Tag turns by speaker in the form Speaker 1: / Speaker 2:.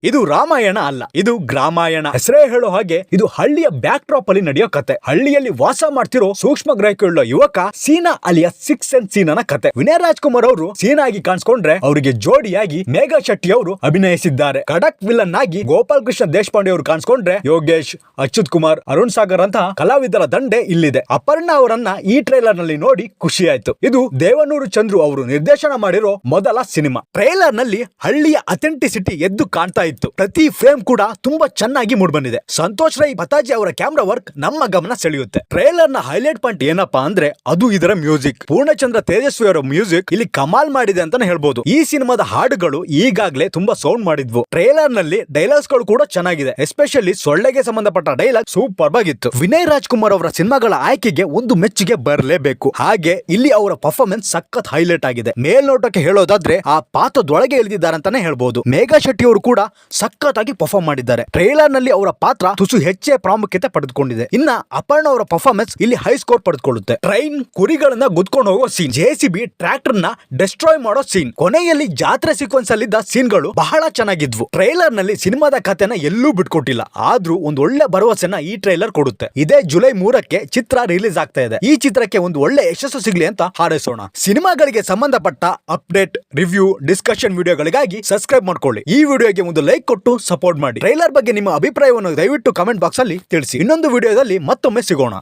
Speaker 1: ಇದು ರಾಮಾಯಣ ಅಲ್ಲ, ಇದು ಗ್ರಾಮಾಯಣ. ಹೆಸರೇ ಹೇಳೋ ಹಾಗೆ ಇದು ಹಳ್ಳಿಯ ಬ್ಯಾಕ್ ಡ್ರಾಪ್ ಅಲ್ಲಿ ನಡೆಯೋ ಕತೆ. ಹಳ್ಳಿಯಲ್ಲಿ ವಾಸ ಮಾಡ್ತಿರೋ ಸೂಕ್ಷ್ಮ ಗ್ರಹಿಕೆಯುಳ್ಳ ಯುವಕ ಸೀನಾ ಅಲಿಯ ಸಿಕ್ಸ್ ಸೆನ್ಸ್ ಸೀನನ ಕತೆ. ವಿನಯ್ ರಾಜ್ಕುಮಾರ್ ಅವರು ಸೀನಾ ಆಗಿ ಕಾಣಿಸ್ಕೊಂಡ್ರೆ ಅವರಿಗೆ ಜೋಡಿಯಾಗಿ ಮೇಘಾ ಶೆಟ್ಟಿ ಅವರು ಅಭಿನಯಿಸಿದ್ದಾರೆ. ಖಡಕ್ ವಿಲನ್ ಆಗಿ ಗೋಪಾಲ್ ಕೃಷ್ಣ ದೇಶಪಾಂಡೆ ಅವರು ಕಾಣಿಸ್ಕೊಂಡ್ರೆ ಯೋಗೇಶ್, ಅಚ್ಯುತ್ ಕುಮಾರ್, ಅರುಣ್ ಸಾಗರ್ ಅಂತಹ ಕಲಾವಿದರ ದಂಡೆ ಇಲ್ಲಿದೆ. ಅಪರ್ಣಾ ಅವರನ್ನ ಈ ಟ್ರೈಲರ್ ನಲ್ಲಿ ನೋಡಿ ಖುಷಿ ಆಯ್ತು. ಇದು ದೇವನೂರು ಚಂದ್ರು ಅವರು ನಿರ್ದೇಶನ ಮಾಡಿರೋ ಮೊದಲ ಸಿನಿಮಾ. ಟ್ರೈಲರ್ ನಲ್ಲಿ ಹಳ್ಳಿಯ ಅಥೆಂಟಿಸಿಟಿ ಎದ್ದು ಕಾಣ್ತಾ ಇತ್ತು. ಪ್ರತಿ ಫ್ರೇಮ್ ಕೂಡ ತುಂಬಾ ಚೆನ್ನಾಗಿ ಮೂಡ್ಬಂದಿದೆ. ಸಂತೋಷ್ ರೈ ಪತಾಜಿ ಅವರ ಕ್ಯಾಮ್ರಾ ವರ್ಕ್ ನಮ್ಮ ಗಮನ ಸೆಳೆಯುತ್ತೆ. ಟ್ರೈಲರ್ ನ ಹೈಲೈಟ್ ಪಾಯಿಂಟ್ ಏನಪ್ಪಾ ಅಂದ್ರೆ ಅದು ಇದರ ಮ್ಯೂಸಿಕ್. ಪೂರ್ಣಚಂದ್ರ ತೇಜಸ್ವಿ ಅವರ ಮ್ಯೂಸಿಕ್ ಇಲ್ಲಿ ಕಮಾಲ್ ಮಾಡಿದೆ ಅಂತಾನೆ ಹೇಳ್ಬೋದು. ಈ ಸಿನಿಮಾದ ಹಾಡುಗಳು ಈಗಾಗಲೇ ತುಂಬಾ ಸೌಂಡ್ ಮಾಡಿದ್ವು. ಟ್ರೈಲರ್ ನಲ್ಲಿ ಡೈಲಾಗ್ಸ್ ಗಳು ಕೂಡ ಚೆನ್ನಾಗಿದೆ. ಎಸ್ಪೆಷಲಿ ಸೊಳ್ಳೆಗೆ ಸಂಬಂಧಪಟ್ಟ ಡೈಲಾಗ್ ಸೂಪರ್ ಆಗಿತ್ತು. ವಿನಯ್ ರಾಜ್ಕುಮಾರ್ ಅವರ ಸಿನಿಮಾಗಳ ಆಯ್ಕೆಗೆ ಒಂದು ಮೆಚ್ಚುಗೆ ಬರಲೇಬೇಕು. ಹಾಗೆ ಇಲ್ಲಿ ಅವರ ಪರ್ಫಾರ್ಮೆನ್ಸ್ ಸಖತ್ ಹೈಲೈಟ್ ಆಗಿದೆ. ಮೇಲ್ನೋಟಕ್ಕೆ ಹೇಳೋದಾದ್ರೆ ಆ ಪಾತ್ರದೊಳಗೆ ಇಳಿದಿದ್ದಾರೆ ಅಂತಾನೆ ಹೇಳ್ಬೋದು. ಮೇಘಾ ಶೆಟ್ಟಿ ಅವರು ಕೂಡ ಸಖತ್ ಆಗಿ ಪರ್ಫಾರ್ಮ್ ಮಾಡಿದ್ದಾರೆ. ಟ್ರೈಲರ್ ನಲ್ಲಿ ಅವರ ಪಾತ್ರ ತುಸು ಹೆಚ್ಚೇ ಪ್ರಾಮುಖ್ಯತೆ ಪಡೆದುಕೊಂಡಿದೆ. ಇನ್ನ ಅಪರ್ಣ ಅವರ ಪರ್ಫಾರ್ಮೆನ್ಸ್ ಇಲ್ಲಿ ಹೈ ಸ್ಕೋರ್ ಪಡೆದುಕೊಳ್ಳುತ್ತೆ. ಟ್ರೈನ್ ಕುರಿಗಳನ್ನ ಗುದ್ಕೊಂಡು ಹೋಗೋ ಸೀನ್, ಜೆಸಿಬಿ ಟ್ರ್ಯಾಕ್ಟರ್ ನ ಡೆಸ್ಟ್ರಾಯ್ ಮಾಡೋ ಸೀನ್, ಕೊನೆಯಲ್ಲಿ ಜಾತ್ರೆ ಸೀಕ್ವೆನ್ಸ್ ಅಲ್ಲಿ ಸೀನ್ ಗಳು ಬಹಳ ಚೆನ್ನಾಗಿದ್ವು. ಟ್ರೈಲರ್ ನಲ್ಲಿ ಸಿನಿಮಾದ ಕಥೆನ ಎಲ್ಲೂ ಬಿಟ್ಕೊಟ್ಟಿಲ್ಲ. ಆದ್ರೂ ಒಂದು ಒಳ್ಳೆ ಭರವಸೆನ ಈ ಟ್ರೈಲರ್ ಕೊಡುತ್ತೆ. ಇದೇ ಜುಲೈ 3ಕ್ಕೆ ಚಿತ್ರ ರಿಲೀಸ್ ಆಗ್ತಾ ಇದೆ. ಈ ಚಿತ್ರಕ್ಕೆ ಒಂದು ಒಳ್ಳೆ ಯಶಸ್ಸು ಸಿಗ್ಲಿ ಅಂತ ಹಾರೈಸೋಣ. ಸಿನಿಮಾಗಳಿಗೆ ಸಂಬಂಧಪಟ್ಟ ಅಪ್ಡೇಟ್, ರಿವ್ಯೂ, ಡಿಸ್ಕಷನ್ ವಿಡಿಯೋಗಳಿಗಾಗಿ ಸಬ್ಸ್ಕ್ರೈಬ್ ಮಾಡ್ಕೊಳ್ಳಿ. ಈ ವಿಡಿಯೋಗೆ ಒಂದು ಲೈಕ್ ಕೊಟ್ಟು ಸಪೋರ್ಟ್ ಮಾಡಿ. ಟ್ರೈಲರ್ ಬಗ್ಗೆ ನಿಮ್ಮ ಅಭಿಪ್ರಾಯವನ್ನು ದಯವಿಟ್ಟು ಕಮೆಂಟ್ ಬಾಕ್ಸ್ ಅಲ್ಲಿ ತಿಳಿಸಿ. ಇನ್ನೊಂದು ವಿಡಿಯೋದಲ್ಲಿ ಮತ್ತೊಮ್ಮೆ ಸಿಗೋಣ.